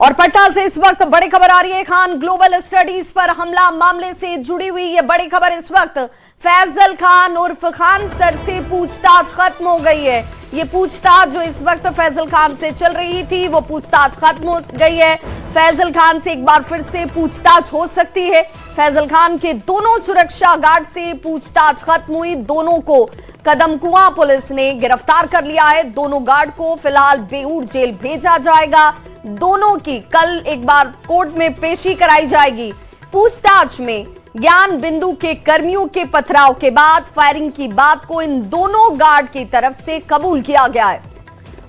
और पटना से इस वक्त बड़ी खबर आ रही है। खान ग्लोबल स्टडीज पर हमला मामले से जुड़ी हुई ये बड़ी खबर इस वक्त फैजल खान उर्फ खान सर से पूछताछ खत्म हो गई है। ये पूछताछ जो इस वक्त फैजल खान से चल रही थी वो पूछताछ खत्म हो गई है। फैजल खान से एक बार फिर से पूछताछ हो सकती है। फैजल खान के दोनों सुरक्षा गार्ड से पूछताछ खत्म हुई। दोनों को कदमकुआं पुलिस ने गिरफ्तार कर लिया है। दोनों गार्ड को फिलहाल बेऊर जेल भेजा जाएगा। दोनों की कल एक बार कोर्ट में पेशी कराई जाएगी। पूछताछ में ज्ञान बिंदु के कर्मियों के पथराव के बाद फायरिंग की बात को इन दोनों गार्ड की तरफ से कबूल किया गया है।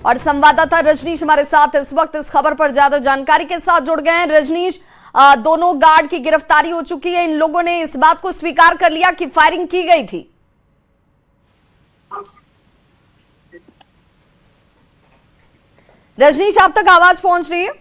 और संवाददाता रजनीश हमारे साथ इस वक्त इस खबर पर ज्यादा जानकारी के साथ जुड़ गए हैं। रजनीश, दोनों गार्ड की गिरफ्तारी हो चुकी है। इन लोगों ने इस बात को स्वीकार कर लिया कि फायरिंग की गई थी। रजनीश, आप तक आवाज पहुंच रही है?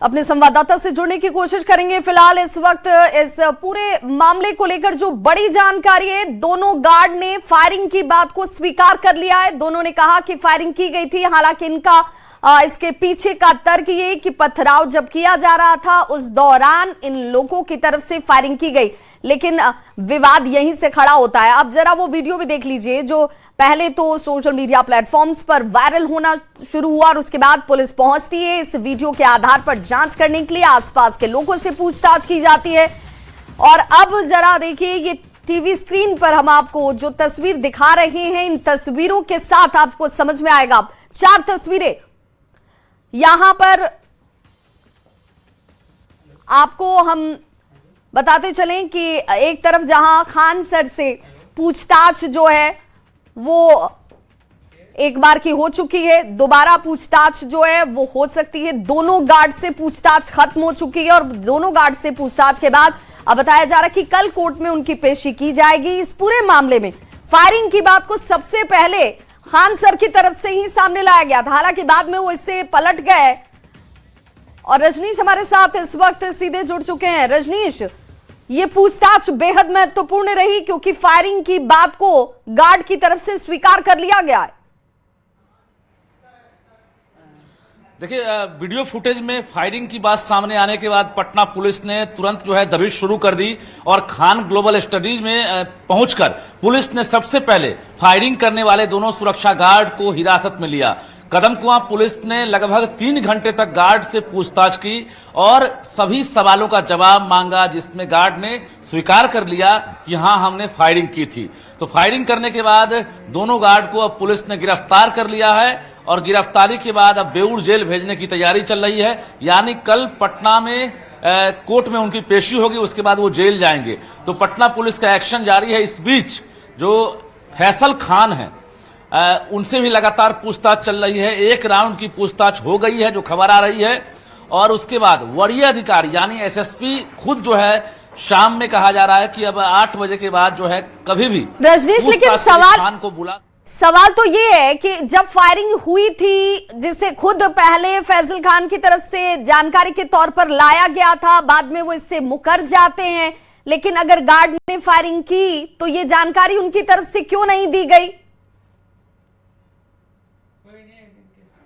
अपने संवाददाता से जुड़ने की कोशिश करेंगे। फिलहाल इस वक्त इस पूरे मामले को लेकर जो बड़ी जानकारी है, दोनों गार्ड ने फायरिंग की बात को स्वीकार कर लिया है। दोनों ने कहा कि फायरिंग की गई थी। हालांकि इनका इसके पीछे का तर्क ये कि पथराव जब किया जा रहा था उस दौरान इन लोगों की तरफ से फायरिंग की गई। लेकिन विवाद यहीं से खड़ा होता है। अब जरा वो वीडियो भी देख लीजिए जो पहले तो सोशल मीडिया प्लेटफॉर्म्स पर वायरल होना शुरू हुआ और उसके बाद पुलिस पहुंचती है। इस वीडियो के आधार पर जांच करने के लिए आसपास के लोगों से पूछताछ की जाती है। और अब जरा देखिए, ये टीवी स्क्रीन पर हम आपको जो तस्वीर दिखा रहे हैं, इन तस्वीरों के साथ आपको समझ में आएगा। 4 तस्वीरें यहां पर आपको हम बताते चलें कि एक तरफ जहां खान सर से पूछताछ जो है वो एक बार की हो चुकी है, दोबारा पूछताछ जो है वो हो सकती है। दोनों गार्ड से पूछताछ खत्म हो चुकी है और दोनों गार्ड से पूछताछ के बाद अब बताया जा रहा है कि कल कोर्ट में उनकी पेशी की जाएगी। इस पूरे मामले में फायरिंग की बात को सबसे पहले खान सर की तरफ से ही सामने लाया गया था। हालांकि बाद में वो इससे पलट गए। और रजनीश हमारे साथ इस वक्त सीधे जुड़ चुके हैं। रजनीश, ये पूछताछ बेहद महत्वपूर्ण रही क्योंकि फायरिंग की बात को गार्ड की तरफ से स्वीकार कर लिया गया है। देखिए, वीडियो फुटेज में फायरिंग की बात सामने आने के बाद पटना पुलिस ने तुरंत जो है दबिश शुरू कर दी और खान ग्लोबल स्टडीज में पहुंचकर पुलिस ने सबसे पहले फायरिंग करने वाले दोनों सुरक्षा गार्ड को हिरासत में लिया। कदमकुआं पुलिस ने लगभग 3 घंटे तक गार्ड से पूछताछ की और सभी सवालों का जवाब मांगा, जिसमें गार्ड ने स्वीकार कर लिया कि हाँ, हमने फायरिंग की थी। तो फायरिंग करने के बाद दोनों गार्ड को अब पुलिस ने गिरफ्तार कर लिया है और गिरफ्तारी के बाद अब बेऊर जेल भेजने की तैयारी चल रही है। यानी कल पटना में कोर्ट में उनकी पेशी होगी, उसके बाद वो जेल जाएंगे। तो पटना पुलिस का एक्शन जारी है। इस बीच जो फैसल खान है उनसे भी लगातार पूछताछ चल रही है। 1 राउंड की पूछताछ हो गई है जो खबर आ रही है और उसके बाद वरीय अधिकारी यानी एसएसपी खुद जो है शाम में कहा जा रहा है कि अब 8 बजे के बाद जो है कभी भी रजनीश, लेकिन खान को बुला सवाल तो ये है कि जब फायरिंग हुई थी, जिसे खुद पहले फैजल खान की तरफ से जानकारी के तौर पर लाया गया था, बाद में वो इससे मुकर जाते हैं, लेकिन अगर गार्ड ने फायरिंग की तो ये जानकारी उनकी तरफ से क्यों नहीं दी गई?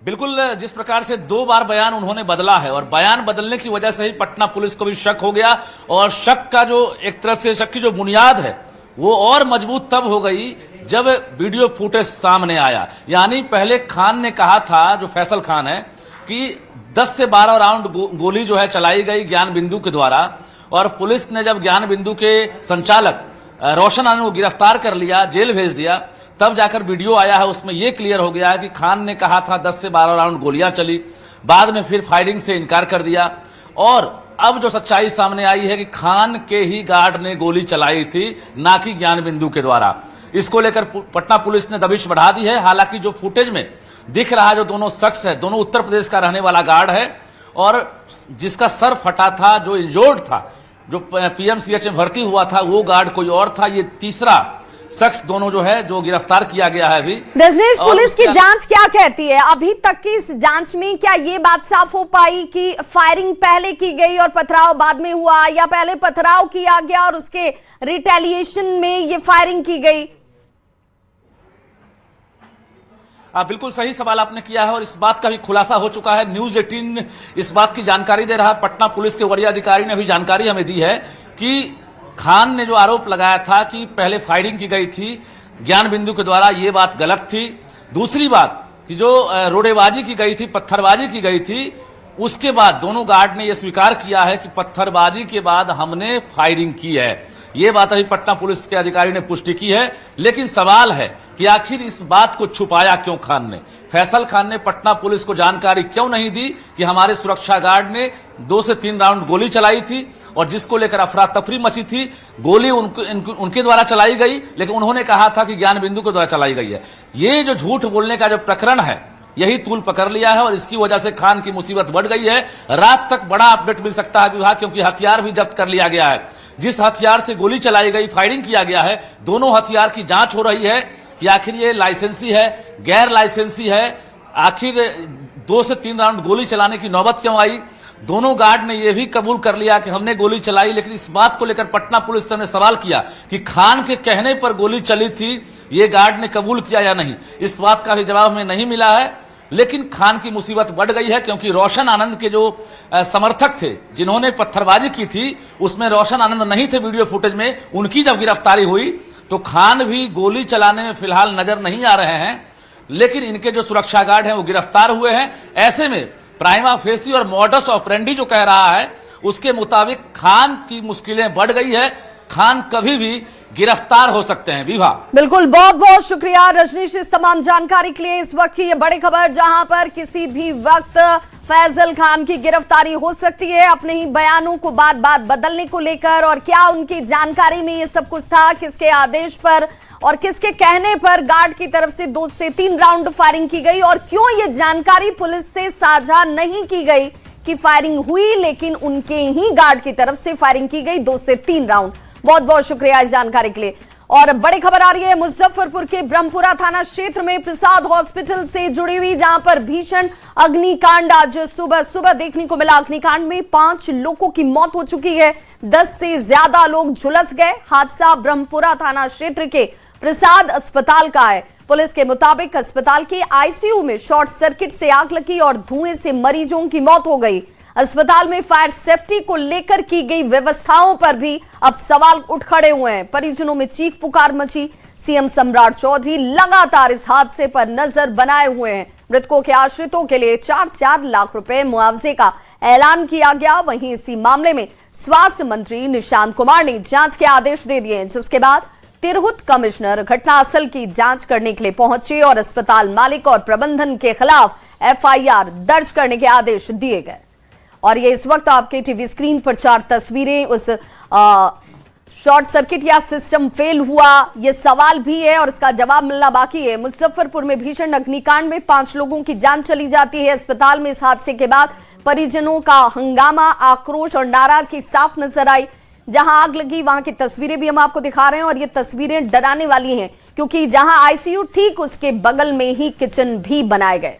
बिल्कुल, जिस प्रकार से 2 बार बयान उन्होंने बदला है और बयान बदलने की वजह से ही पटना पुलिस को भी शक हो गया और शक का जो एक तरह से शक की जो बुनियाद है वो और मजबूत तब हो गई जब वीडियो फुटेज सामने आया। यानी पहले खान ने कहा था, जो फैसल खान है, कि 10 से 12 राउंड गोली जो है चलाई गई ज्ञान बिंदु के द्वारा और पुलिस ने जब ज्ञान बिंदु के संचालक रोशन आनंद को गिरफ्तार कर लिया, जेल भेज दिया, तब जाकर वीडियो आया है। उसमें यह क्लियर हो गया है कि खान ने कहा था 10 से 12 राउंड गोलियां चली, बाद में फिर फायरिंग से इनकार कर दिया और अब जो सच्चाई सामने आई है कि खान के ही गार्ड ने गोली चलाई थी, ना कि ज्ञान बिंदु के द्वारा। इसको लेकर पटना पुलिस ने दबिश बढ़ा दी है। हालांकि जो फुटेज में दिख रहा है, जो दोनों शख्स है, दोनों उत्तर प्रदेश का रहने वाला गार्ड है और जिसका सर फटा था, जो इंजोर्ड था, जो पीएमसीएच में भर्ती हुआ था, वो गार्ड कोई और था। ये तीसरा शख्स दोनों जो है जो गिरफ्तार किया गया है अभी। रजनीश, पुलिस की जांच क्या कहती है? अभी तक की इस जांच में क्या ये बात साफ हो पाई कि फायरिंग पहले की गई और पथराव बाद में हुआ, या पहले पथराव किया गया और उसके रिटेलिएशन में ये फायरिंग की गई? बिल्कुल सही सवाल आपने किया है और इस बात का भी खुलासा हो चुका है। न्यूज 18 इस बात की जानकारी दे रहा है। पटना पुलिस के वरीय अधिकारी ने भी जानकारी हमें दी है कि खान ने जो आरोप लगाया था कि पहले फायरिंग की गई थी ज्ञान बिंदु के द्वारा, ये बात गलत थी। दूसरी बात कि जो रोड़ेबाजी की गई थी, पत्थरबाजी की गई थी, उसके बाद दोनों गार्ड ने यह स्वीकार किया है कि पत्थरबाजी के बाद हमने फायरिंग की है। ये बात अभी पटना पुलिस के अधिकारी ने पुष्टि की है। लेकिन सवाल है कि आखिर इस बात को छुपाया क्यों खान ने? फैसल खान ने पटना पुलिस को जानकारी क्यों नहीं दी कि हमारे सुरक्षा गार्ड ने 2 से 3 राउंड गोली चलाई थी और जिसको लेकर अफरा तफरी मची थी। गोली उनके द्वारा चलाई गई, लेकिन उन्होंने कहा था कि ज्ञान बिंदु के द्वारा चलाई गई है। ये जो झूठ बोलने का जो प्रकरण है, यही तूल पकड़ लिया है और इसकी वजह से खान की मुसीबत बढ़ गई है। रात तक बड़ा अपडेट मिल सकता है विभाग, क्योंकि हथियार भी जब्त कर लिया गया है। जिस हथियार से गोली चलाई गई, फायरिंग किया गया है, दोनों हथियार की जांच हो रही है कि आखिर ये लाइसेंसी है, गैर लाइसेंसी है। आखिर 2 से 3 राउंड गोली चलाने की नौबत क्यों आई? दोनों गार्ड ने यह भी कबूल कर लिया कि हमने गोली चलाई, लेकिन इस बात को लेकर पटना पुलिस ने सवाल किया कि खान के कहने पर गोली चली थी, ये गार्ड ने कबूल किया या नहीं। इस बात का भी जवाब हमें नहीं मिला है। लेकिन खान की मुसीबत बढ़ गई है, क्योंकि रोशन आनंद के जो समर्थक थे जिन्होंने पत्थरबाजी की थी, उसमें रोशन आनंद नहीं थे वीडियो फुटेज में। उनकी जब गिरफ्तारी हुई तो खान भी गोली चलाने में फिलहाल नजर नहीं आ रहे हैं, लेकिन इनके जो सुरक्षा गार्ड हैं वो गिरफ्तार हुए हैं। ऐसे में प्राइमा फेसी और मॉडस ऑपरेंडी जो कह रहा है, उसके मुताबिक खान की मुश्किलें बढ़ गई है। खान कभी भी गिरफ्तार हो सकते हैं। विभा, बिल्कुल, बहुत बहुत शुक्रिया रजनीश इस तमाम जानकारी के लिए। इस वक्त की ये बड़ी खबर, जहां पर किसी भी वक्त फैजल खान की गिरफ्तारी हो सकती है अपने ही बयानों को बात बात बदलने को लेकर। और क्या उनकी जानकारी में ये सब कुछ था, किसके आदेश पर और किसके कहने पर गार्ड की तरफ से 2 से 3 राउंड फायरिंग की गई, और क्यों ये जानकारी पुलिस से साझा नहीं की गई कि फायरिंग हुई, लेकिन उनके ही गार्ड की तरफ से फायरिंग की गई 2 से 3 राउंड। बहुत बहुत शुक्रिया इस जानकारी के लिए। और बड़ी खबर आ रही है मुजफ्फरपुर के ब्रह्मपुरा थाना क्षेत्र में प्रसाद हॉस्पिटल से जुड़ी हुई, जहां पर भीषण अग्निकांड आज सुबह देखने को मिला। अग्निकांड में 5 लोगों की मौत हो चुकी है, 10 से ज्यादा लोग झुलस गए। हादसा ब्रह्मपुरा थाना क्षेत्र के प्रसाद अस्पताल का है। पुलिस के मुताबिक अस्पताल के आईसीयू में शॉर्ट सर्किट से आग लगी और धुएं से मरीजों की मौत हो गई। अस्पताल में फायर सेफ्टी को लेकर की गई व्यवस्थाओं पर भी अब सवाल उठ खड़े हुए हैं। परिजनों में चीख पुकार मची। सीएम सम्राट चौधरी लगातार इस हादसे पर नजर बनाए हुए हैं। मृतकों के आश्रितों के लिए 4-4 लाख रुपए मुआवजे का ऐलान किया गया। वहीं इसी मामले में स्वास्थ्य मंत्री निशांत कुमार ने जांच के आदेश दे दिए, जिसके बाद तिरहुत कमिश्नर घटनास्थल की जांच करने के लिए पहुंचे और अस्पताल मालिक और प्रबंधन के खिलाफ एफआईआर दर्ज करने के आदेश दिए गए। और ये इस वक्त आपके टीवी स्क्रीन पर 4 तस्वीरें उस शॉर्ट सर्किट या सिस्टम फेल हुआ, ये सवाल भी है और इसका जवाब मिलना बाकी है। मुजफ्फरपुर में भीषण अग्निकांड में 5 लोगों की जान चली जाती है। अस्पताल में इस हादसे के बाद परिजनों का हंगामा, आक्रोश और नाराजगी साफ नजर आई। जहां आग लगी वहां की तस्वीरें भी हम आपको दिखा रहे हैं और ये तस्वीरें डराने वाली हैं, क्योंकि जहां आईसीयू ठीक उसके बगल में ही किचन भी बनाए गए।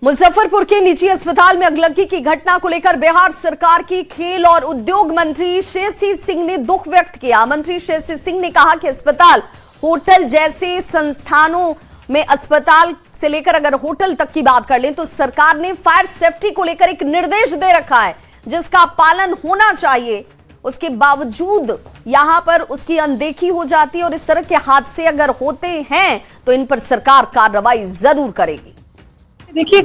मुजफ्फरपुर के निजी अस्पताल में अगलगी की घटना को लेकर बिहार सरकार की खेल और उद्योग मंत्री श्रेयसी सिंह ने दुख व्यक्त किया। मंत्री श्रेयसी सिंह ने कहा कि अस्पताल, होटल जैसे संस्थानों में, अस्पताल से लेकर अगर होटल तक की बात कर लें तो सरकार ने फायर सेफ्टी को लेकर एक निर्देश दे रखा है, जिसका पालन होना चाहिए। उसके बावजूद यहां पर उसकी अनदेखी हो जाती है और इस तरह के हादसे अगर होते हैं तो इन पर सरकार कार्रवाई जरूर करेगी। देखिए,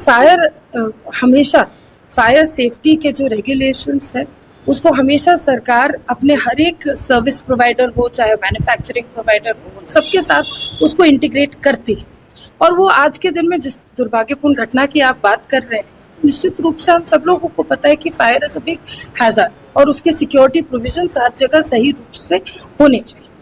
हमेशा फायर सेफ्टी के जो रेगुलेशंस है उसको हमेशा सरकार अपने हर एक सर्विस प्रोवाइडर हो, चाहे मैन्युफैक्चरिंग प्रोवाइडर हो, सबके साथ उसको इंटीग्रेट करती है। और वो आज के दिन में जिस दुर्भाग्यपूर्ण घटना की आप बात कर रहे हैं, निश्चित रूप से हम सब लोगों को पता है कि fire is a big hazard और उसके सिक्योरिटी प्रोविजंस हर जगह सही रूप से होने चाहिए।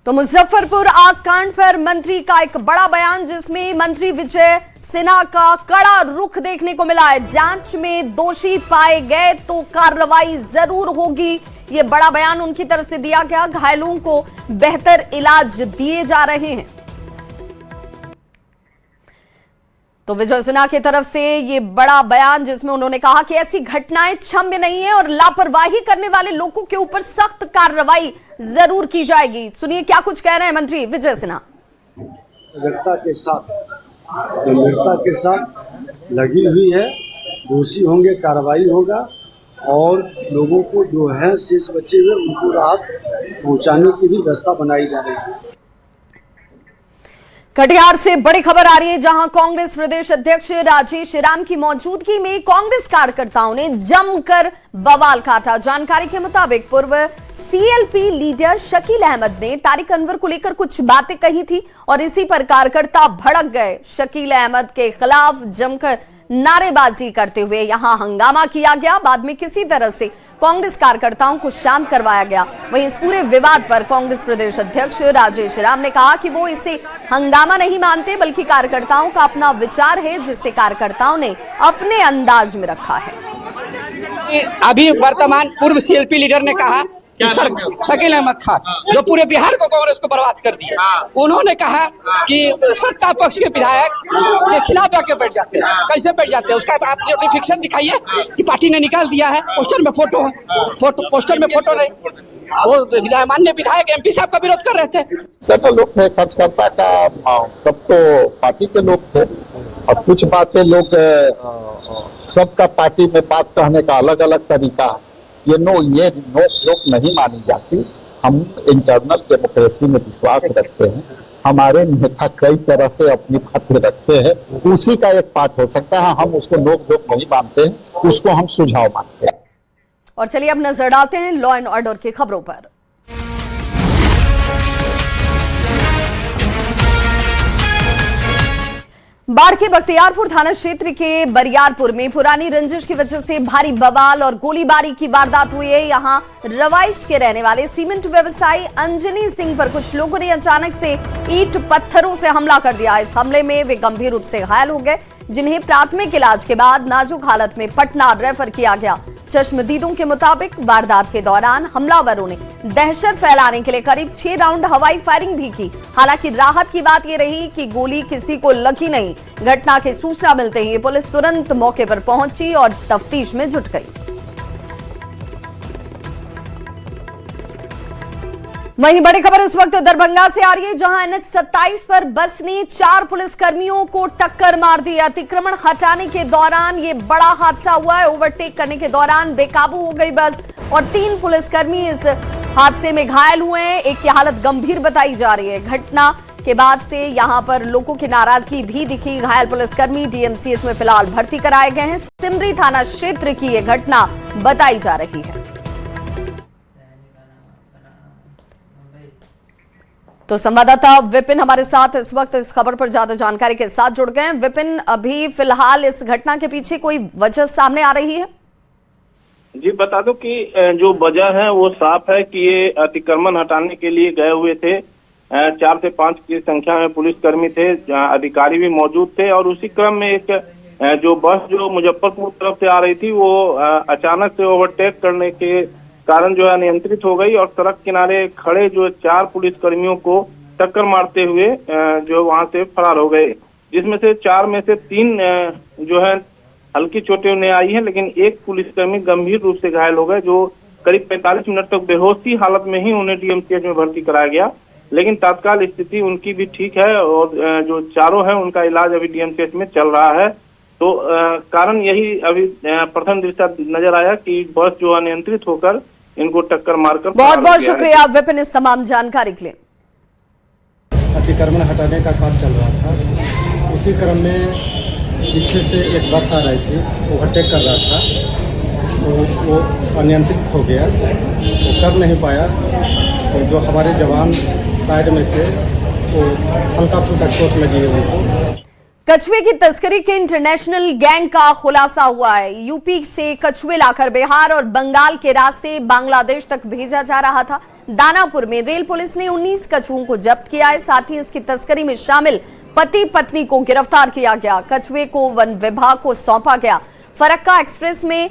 तो मुजफ्फरपुर आग कांड पर मंत्री का एक बड़ा बयान, जिसमें मंत्री विजय सिन्हा का कड़ा रुख देखने को मिला है। जांच में दोषी पाए गए तो कार्रवाई जरूर होगी, ये बड़ा बयान उनकी तरफ से दिया गया। घायलों को बेहतर इलाज दिए जा रहे हैं। तो विजय सिन्हा की तरफ से ये बड़ा बयान जिसमें उन्होंने कहा कि ऐसी घटनाएं क्षम्य नहीं है और लापरवाही करने वाले लोगों के ऊपर सख्त कार्रवाई जरूर की जाएगी। सुनिए क्या कुछ कह रहे हैं मंत्री विजय सिन्हा। गंभीरता के साथ लगी हुई है, दोषी होंगे, कार्रवाई होगा और लोगों को जो है शेष बचे हुए उनको राहत पहुंचाने की भी व्यवस्था बनाई जा रही है। कटिहार से बड़ी खबर आ रही है, जहां कांग्रेस प्रदेश अध्यक्ष राजेश राम की मौजूदगी में कांग्रेस कार्यकर्ताओं ने जमकर बवाल काटा। जानकारी के मुताबिक पूर्व सीएलपी लीडर शकील अहमद ने तारिक अनवर को लेकर कुछ बातें कही थी और इसी पर कार्यकर्ता भड़क गए। शकील अहमद के खिलाफ जमकर नारेबाजी करते हुए यहां हंगामा किया गया। बाद में किसी तरह से कांग्रेस कार्यकर्ताओं को शांत करवाया गया। वहीं इस पूरे विवाद पर कांग्रेस प्रदेश अध्यक्ष राजेश राम ने कहा कि वो इसे हंगामा नहीं मानते बल्कि कार्यकर्ताओं का अपना विचार है जिसे कार्यकर्ताओं ने अपने अंदाज में रखा है। अभी वर्तमान पूर्व सीएलपी लीडर ने कहा कि शकील अहमद खान जो पूरे बिहार को कांग्रेस को बर्बाद कर दिया, उन्होंने कहा कि सत्ता पक्ष के विधायक के खिलाफ आके बैठ जाते हैं। कैसे बैठ जाते हैं उसका आप नोटिफिकेशन दिखाइए कि पार्टी ने निकाल दिया है। पोस्टर में फोटो है, पोस्टर में फोटो नहीं। वो माननीय विधायक एमपी साहब का विरोध कर रहे थे। जनरल लोग थे, खर्चकर्ता का तब तो पार्टी के लोग थे और कुछ बातें लोग सबका पार्टी में बात कहने का अलग अलग तरीका है। ये नोक झोंक नहीं मानी जाती। हम इंटरनल डेमोक्रेसी में विश्वास रखते हैं। हमारे नेता कई तरह से अपनी बातें रखते हैं, उसी का एक पार्ट हो सकता है। हम उसको नोक झोंक नहीं मानते हैं, उसको हम सुझाव मानते हैं। और चलिए अब नजर डालते हैं लॉ एंड ऑर्डर की खबरों पर। बाढ़ के बख्तियारपुर थाना क्षेत्र के बरियारपुर में पुरानी रंजिश की वजह से भारी बवाल और गोलीबारी की वारदात हुई है। यहां रवाइच के रहने वाले सीमेंट व्यवसायी अंजनी सिंह पर कुछ लोगों ने अचानक से ईंट पत्थरों से हमला कर दिया। इस हमले में वे गंभीर रूप से घायल हो गए, जिन्हें प्राथमिक इलाज के बाद नाजुक हालत में पटना रेफर किया गया। चश्मदीदों के मुताबिक वारदात के दौरान हमलावरों ने दहशत फैलाने के लिए करीब 6 राउंड हवाई फायरिंग भी की। हालांकि राहत की बात यह रही कि गोली किसी को लगी नहीं। घटना की सूचना मिलते ही पुलिस तुरंत मौके पर पहुंची और तफ्तीश में जुट गई। वहीं बड़ी खबर इस वक्त दरभंगा से आ रही है, जहां NH 27 पर बस ने 4 पुलिसकर्मियों को टक्कर मार दी। अतिक्रमण हटाने के दौरान ये बड़ा हादसा हुआ है। ओवरटेक करने के दौरान बेकाबू हो गई बस और 3 पुलिसकर्मी इस हादसे में घायल हुए हैं। एक की हालत गंभीर बताई जा रही है। घटना के बाद से यहां पर लोगों की नाराजगी भी दिखी। घायल पुलिसकर्मी DMCH में फिलहाल भर्ती कराए गए हैं। सिमरी थाना क्षेत्र की यह घटना बताई जा रही है। तो संवाददाता विपिन हमारे साथ इस वक्त इस खबर पर ज्यादा जानकारी के साथ जुड़ गए हैं। विपिन, अभी फिलहाल इस घटना के पीछे कोई वजह सामने आ रही है? जी बता दो कि जो वजह है वो साफ है कि ये अतिक्रमण हटाने के लिए गए हुए थे। 4 से 5 की संख्या में पुलिसकर्मी थे, अधिकारी भी मौजूद थे और उसी क्रम में एक जो बस जो मुजफ्फरपुर तरफ से आ रही थी वो अचानक से ओवरटेक करने के कारण जो है नियंत्रित हो गई और सड़क किनारे खड़े जो 4 पुलिसकर्मियों को टक्कर मारते हुए जो वहां से फरार हो गए, जिसमें से 4 में से 3 जो है हल्की चोटें उन्हें आई हैं, लेकिन एक पुलिसकर्मी गंभीर रूप से घायल हो गए, जो करीब 45 मिनट तक बेहोशी हालत में ही उन्हें DMCH में भर्ती कराया गया। लेकिन तत्काल स्थिति उनकी भी ठीक है और जो चारों है उनका इलाज अभी DMCH में चल रहा है। तो कारण यही अभी प्रथम दृष्टया नजर आया कि बस जो अनियंत्रित होकर इनको टक्कर मारकर। बहुत बहुत शुक्रिया विपिन इस तमाम जानकारी के लिए। अतिक्रमण हटाने का काम चल रहा था, उसी क्रम में पीछे से एक बस आ रही थी, ओवरटेक कर रहा था, तो वो अनियंत्रित हो गया, वो कर नहीं पाया। तो जो हमारे जवान साइड में थे वो हल्का फुल्का चोट लगी है उनको। कछुए की तस्करी के इंटरनेशनल गैंग का खुलासा हुआ है। यूपी से कछुए लाकर बिहार और बंगाल के रास्ते बांग्लादेश तक भेजा जा रहा था। दानापुर में रेल पुलिस ने 19 कछुओं को जब्त किया है। साथ ही इसकी तस्करी में शामिल पति पत्नी को गिरफ्तार किया गया। कछुए को वन विभाग को सौंपा गया। फरक्का एक्सप्रेस में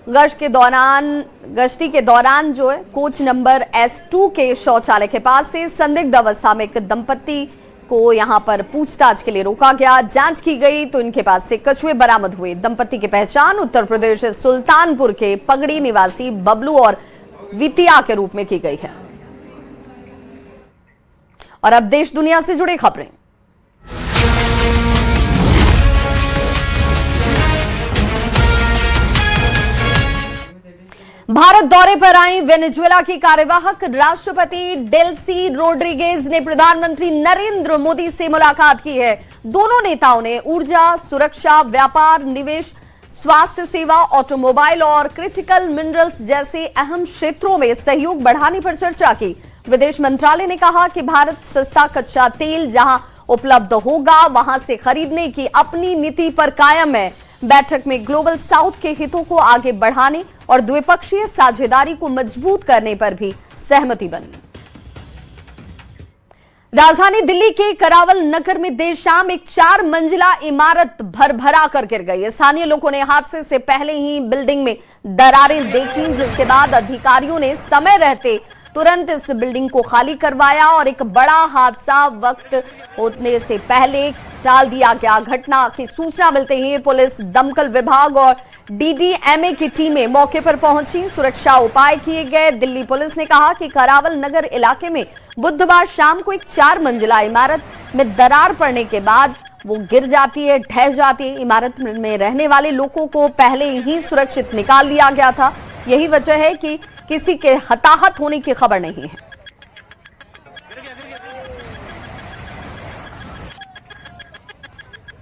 गश्ती के दौरान जो है कोच नंबर S2 के शौचालय के पास से संदिग्ध अवस्था में एक दंपत्ति को यहां पर पूछताछ के लिए रोका गया। जांच की गई तो इनके पास से कछुए बरामद हुए। दंपति की पहचान उत्तर प्रदेश सुल्तानपुर के पगड़ी निवासी बबलू और वितिया के रूप में की गई है। और अब देश दुनिया से जुड़ी खबरें। भारत दौरे पर आई वेनेजुएला की कार्यवाहक राष्ट्रपति डेल्सी रोड्रिगेज ने प्रधानमंत्री नरेंद्र मोदी से मुलाकात की है। दोनों नेताओं ने ऊर्जा, सुरक्षा, व्यापार, निवेश, स्वास्थ्य सेवा, ऑटोमोबाइल और क्रिटिकल मिनरल्स जैसे अहम क्षेत्रों में सहयोग बढ़ाने पर चर्चा की। विदेश मंत्रालय ने कहा कि भारत सस्ता कच्चा तेल जहां उपलब्ध होगा वहां से खरीदने की अपनी नीति पर कायम है। बैठक में ग्लोबल साउथ के हितों को आगे बढ़ाने और द्विपक्षीय साझेदारी को मजबूत करने पर भी सहमति बनी। राजधानी दिल्ली के करावल नगर में देर शाम एक 4 मंजिला इमारत भरभरा कर गिर गई। स्थानीय लोगों ने हादसे से पहले ही बिल्डिंग में दरारें देखी, जिसके बाद अधिकारियों ने समय रहते तुरंत इस बिल्डिंग को खाली करवाया और एक बड़ा हादसा वक्त होने से पहले टाल दिया गया। घटना की सूचना मिलते ही पुलिस, दमकल विभाग और डीडीएमए की टीमें मौके पर पहुंची। सुरक्षा उपाय किए गए। दिल्ली पुलिस ने कहा कि करावल नगर इलाके में बुधवार शाम को एक 4 मंजिला इमारत में दरार पड़ने के बाद वो गिर जाती है, ढह जाती है। इमारत में रहने वाले लोगों को पहले ही सुरक्षित निकाल लिया गया था। यही वजह है कि किसी के हताहत होने की खबर नहीं है।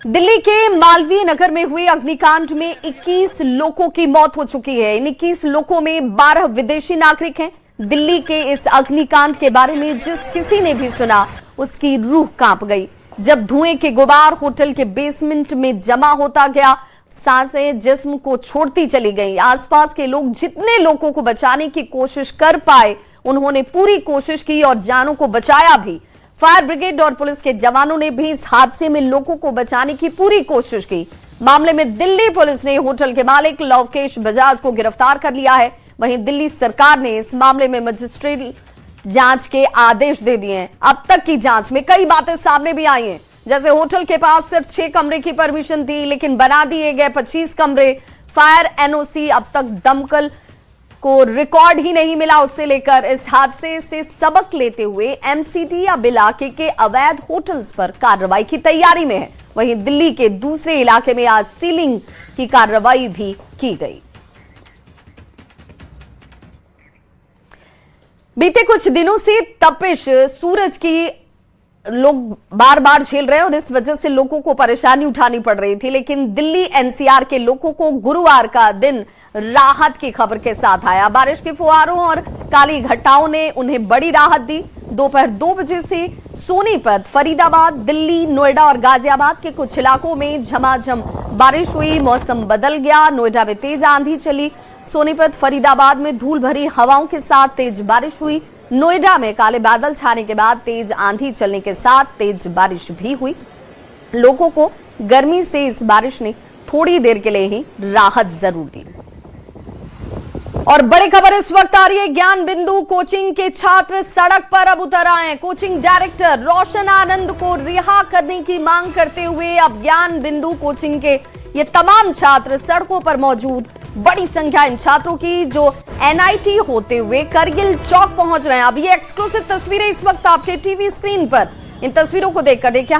दिल्ली के मालवीय नगर में हुए अग्निकांड में 21 लोगों की मौत हो चुकी है। इन 21 लोगों में 12 विदेशी नागरिक हैं। दिल्ली के इस अग्निकांड के बारे में जिस किसी ने भी सुना उसकी रूह कांप गई। जब धुएं के गुबार होटल के बेसमेंट में जमा होता गया, सांसें जिस्म को छोड़ती चली गई। आसपास के लोग जितने लोगों को बचाने की कोशिश कर पाए उन्होंने पूरी कोशिश की और जानों को बचाया भी। फायर ब्रिगेड और पुलिस के जवानों ने भी इस हादसे में लोगों को बचाने की पूरी कोशिश की। मामले में दिल्ली पुलिस ने होटल के मालिक लवकेश बजाज को गिरफ्तार कर लिया है। वहीं दिल्ली सरकार ने इस मामले में मजिस्ट्रेट जांच के आदेश दे दिए हैं। अब तक की जांच में कई बातें सामने भी आई हैं, जैसे होटल के पास सिर्फ 6 कमरे की परमिशन थी लेकिन बना दिए गए 25 कमरे। फायर एनओसी अब तक दमकल को रिकॉर्ड ही नहीं मिला। उससे लेकर इस हादसे से सबक लेते हुए एमसीडी अब इलाके के अवैध होटल्स पर कार्रवाई की तैयारी में है। वहीं दिल्ली के दूसरे इलाके में आज सीलिंग की कार्रवाई भी की गई। बीते कुछ दिनों से तपिश सूरज की लोग बार बार झेल रहे हैं और इस वजह से लोगों को परेशानी उठानी पड़ रही थी। लेकिन दिल्ली एनसीआर के लोगों को गुरुवार का दिन राहत की खबर के साथ आया। बारिश के फुहारों और काली घटाओं ने उन्हें बड़ी राहत दी। दोपहर 2 बजे से सोनीपत, फरीदाबाद, दिल्ली, नोएडा और गाजियाबाद के कुछ इलाकों में झमाझम बारिश हुई। मौसम बदल गया। नोएडा में तेज आंधी चली। सोनीपत, फरीदाबाद में धूल भरी हवाओं के साथ तेज बारिश हुई। नोएडा में काले बादल छाने के बाद तेज आंधी चलने के साथ तेज बारिश भी हुई। लोगों को गर्मी से इस बारिश ने थोड़ी देर के लिए ही राहत जरूर दी। और बड़ी खबर इस वक्त आ रही है। ज्ञान बिंदु कोचिंग के छात्र सड़क पर अब उतर आए हैं। कोचिंग डायरेक्टर रोशन आनंद को रिहा करने की मांग करते हुए अब ज्ञान बिंदु कोचिंग के ये तमाम छात्र सड़कों पर मौजूद। बड़ी संख्या इन छात्रों की जो एनआईटी होते हुए करगिल चौक पहुंच रहे हैं। अब ये एक्सक्लूसिव तस्वीरें इस वक्त आपके टीवी स्क्रीन पर। इन तस्वीरों को देखकर देखिए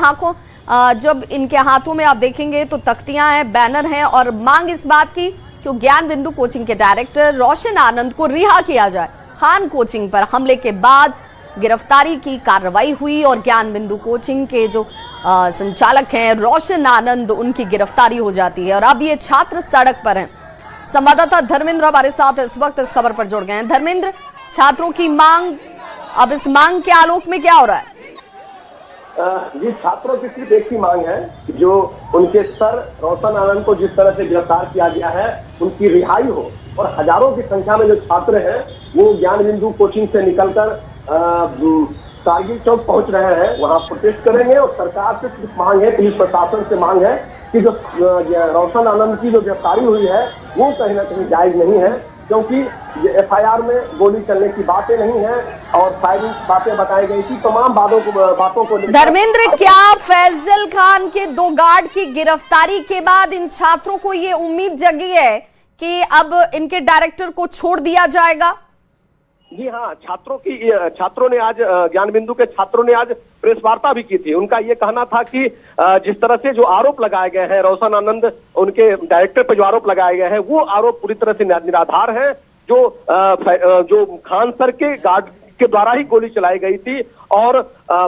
जब इनके हाथों में आप देखेंगे तो तख्तियां हैं, बैनर हैं और मांग इस बात की कि ज्ञान बिंदु कोचिंग के डायरेक्टर रोशन आनंद को रिहा किया जाए। खान कोचिंग पर हमले के बाद गिरफ्तारी की कार्रवाई हुई और ज्ञान बिंदु कोचिंग के जो संचालक हैं रोशन आनंद, उनकी गिरफ्तारी हो जाती है और अब ये छात्र सड़क पर हैं। संवाददाता धर्मेंद्र हमारे साथ इस वक्त इस खबर पर जुड़ गए हैं। धर्मेंद्र, छात्रों की मांग, अब इस मांग के आलोक में क्या हो रहा है? जी, छात्रों की सिर्फ एक ही मांग है कि जो उनके सर रोशन आनंद को जिस तरह से गिरफ्तार किया गया है उनकी रिहाई हो और हजारों की संख्या में जो छात्र हैं वो ज्ञान बिंदु कोचिंग से निकलकर कारगिल चौक पहुंच रहे हैं। वहां प्रोटेस्ट करेंगे और सरकार से सिर्फ मांग है, पुलिस प्रशासन से मांग है कि जो रोशन आनंद की जो गिरफ्तारी हुई है वो कहीं ना कहीं जायज नहीं है। क्योंकि एफआईआर में गोली चलने की बातें नहीं है और फायरिंग बातें बताई गई थी। तमाम बातों को धर्मेंद्र, क्या फैजल खान के 2 गार्ड की गिरफ्तारी के बाद इन छात्रों को ये उम्मीद जगी है कि अब इनके डायरेक्टर को छोड़ दिया जाएगा? जी हाँ, छात्रों ने आज ज्ञान बिंदु के छात्रों ने आज प्रेस वार्ता भी की थी। उनका ये कहना था कि जिस तरह से जो आरोप लगाए गए हैं रोशन आनंद उनके डायरेक्टर पर जो आरोप लगाए गए हैं वो आरोप पूरी तरह से निराधार है। जो खान सर के गार्ड के द्वारा ही गोली चलाई गई थी और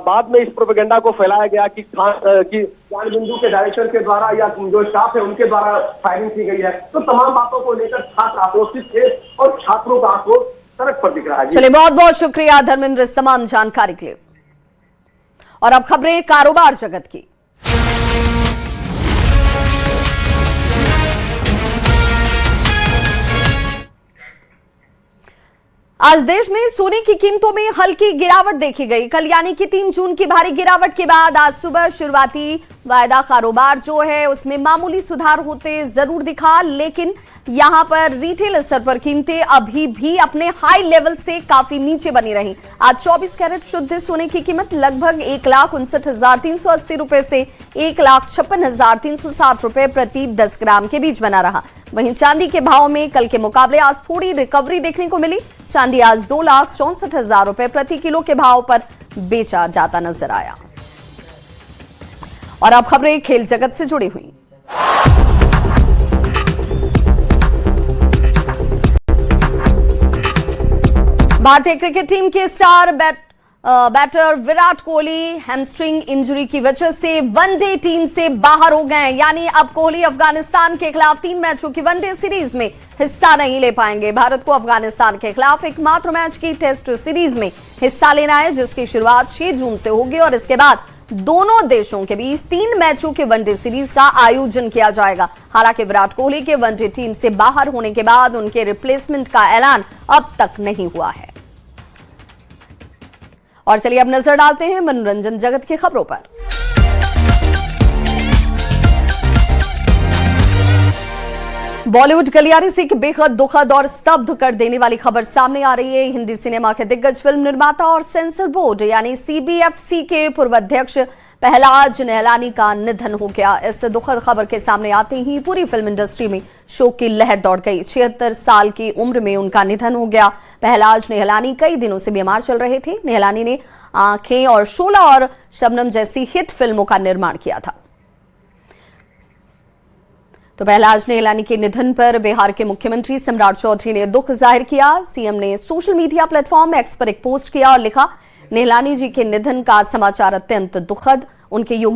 बाद में इस प्रोपेगेंडा को फैलाया गया कि ज्ञान बिंदु के डायरेक्टर के द्वारा या जो स्टाफ है उनके द्वारा फायरिंग की गई है। तो तमाम बातों को लेकर छात्र आक्रोशित थे और छात्रों का आक्रोश सड़क पर दिख रहा है। चलिए, बहुत बहुत शुक्रिया धर्मेंद्र इस तमाम जानकारी के लिए। और अब खबरें कारोबार जगत की। आज देश में सोने की कीमतों में हल्की गिरावट देखी गई। कल यानी कि 3 जून की भारी गिरावट के बाद आज सुबह शुरुआती वायदा कारोबार जो है उसमें मामूली सुधार होते जरूर दिखा, लेकिन यहां पर रिटेल स्तर पर कीमतें अभी भी अपने हाई लेवल से काफी नीचे बनी रही। आज 24 कैरेट शुद्ध सोने की कीमत लगभग 1,59,380 रुपए से 1,56,360 रुपए प्रति 10 ग्राम के बीच बना रहा। वहीं चांदी के भाव में कल के मुकाबले आज थोड़ी रिकवरी देखने को मिली। चांदी आज 2,64,000 रुपए प्रति किलो के भाव पर बेचा जाता नजर आया। और अब खबरें खेल जगत से जुड़ी हुई। भारतीय क्रिकेट टीम के star batter Virat Kohli hamstring injury की वजह से वनडे टीम से बाहर हो गए। यानी अब कोहली अफगानिस्तान के खिलाफ 3 मैचों की वनडे सीरीज में हिस्सा नहीं ले पाएंगे। भारत को अफगानिस्तान के खिलाफ एकमात्र मैच की टेस्ट सीरीज में हिस्सा लेना है, जिसकी शुरुआत 6 जून से होगी और इसके बाद दोनों देशों के बीच 3 मैचों के वनडे सीरीज का आयोजन किया जाएगा। हालांकि विराट कोहली के वनडे टीम से बाहर होने के बाद उनके रिप्लेसमेंट का ऐलान अब तक नहीं हुआ है। और चलिए अब नजर डालते हैं मनोरंजन जगत की खबरों पर। बॉलीवुड गलियारे से एक बेहद दुखद और स्तब्ध कर देने वाली खबर सामने आ रही है। हिंदी सिनेमा के दिग्गज फिल्म निर्माता और सेंसर बोर्ड यानी सीबीएफसी के पूर्व अध्यक्ष पहलाज निहलानी का निधन हो गया। इस दुखद खबर के सामने आते ही पूरी फिल्म इंडस्ट्री में शोक की लहर दौड़ गई। 76 साल की उम्र में उनका निधन हो गया। पहलाज निहलानी कई दिनों से बीमार चल रहे थे। निहलानी ने आंखें और शोला और शबनम जैसी हिट फिल्मों का निर्माण किया था। तो पहलाज निहलानी के निधन पर बिहार के मुख्यमंत्री सम्राट चौधरी ने दुख जाहिर किया। सीएम ने सोशल मीडिया प्लेटफॉर्म एक्स पर एक पोस्ट किया और लिखा, निहलानी जी के निधन का समाचार अत्यंत दुखद, उनके योगदान